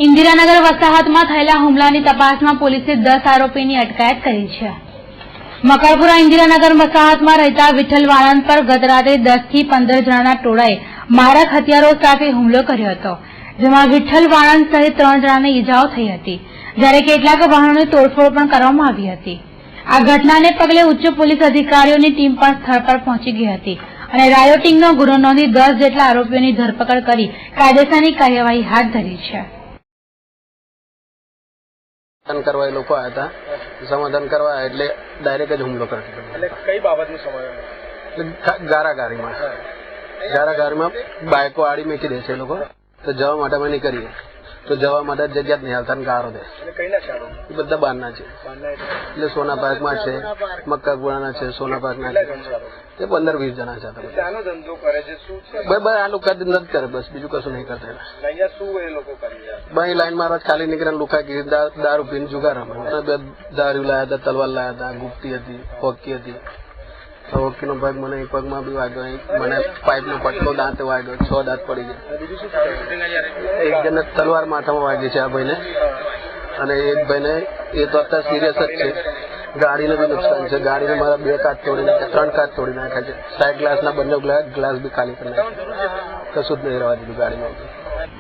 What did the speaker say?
ઇન્દિરાનગર વસાહતમાં થયેલા હુમલાની તપાસમાં પોલીસે 10 આરોપીની અટકાયત કરી છે. મકરપુરા ઇન્દિરાનગર વસાહતમાં રહેતા વિઠ્ઠલ વાળંદ પર ગત રાત્રે 10 થી 15 જણાના ટોળાએ મારક હથિયારો સાથે હુમલો કર્યો હતો, જેમાં વિઠ્ઠલ વાળંદ સહિત 3 જણાને ઈજાઓ થઈ હતી, જ્યારે કેટલાક વાહનોની તોડફોડ પણ કરવામાં આવી હતી. આ ઘટનાને પગલે ઉચ્ચ પોલીસ અધિકારીઓની ટીમ પણ સ્થળ પર પહોંચી ગઈ હતી અને રાયોટિંગનો ગુનો નોંધી 10 જેટલા આરોપીઓની ધરપકડ કરી કાયદેસરની કાર્યવાહી હાથ ધરી છે. કરવા એ લોકો આવ્યા હતા, સમાધાન કરવા એટલે ડાયરેક્ટ જ હુમલો કરી દીધો. એટલે કઈ બાબતનું સમાધાન? ગારાગારીમાં બાઇકો આડી મૂકી દે છે એ લોકો, તો જવા માટે અમે નીકળીએ તો જવા માટે જગ્યા જ નહીં હાલતા ગારો દે. એ બધા બહારના છે, એટલે સોના પાર્કમાં છે, મક્કાપુરાના છે, સોના પાર્કના છે, એ 15-20 જણા છે. આ લોકો નથી કરે, બસ બીજું કશું નહીં કરતા. ભાઈ લાઈન માં ખાલી નીકળે લુકા ગીર દારૂ પીને જુગાર રમે. દારૂ લાયા હતા, તલવાર લાયા હતા, ગુપ્તી હતી, હોકી હતી. હોકીનો ભાગ મને પગમાં બી વાગ્યો, મને પાઇપનો પટલો દાંત વાગ્યો, 6 દાંત પડી ગયા. એક જણને તલવાર માથામાં વાગી છે આ ભાઈને, અને એક ભાઈને એ તો અત્યારે સિરિયસ જ છે. ગાડીને બી નુકસાન છે, ગાડીને મારા 2 કાચ તોડી નાખ્યા, 3 કાચ તોડી નાખ્યા છે. સાઈડ ગ્લાસના બંને ગ્લાસ બી ખાલી કરી નાખ્યા, કશું જ નહીં રહેવા દીધું ગાડીમાં.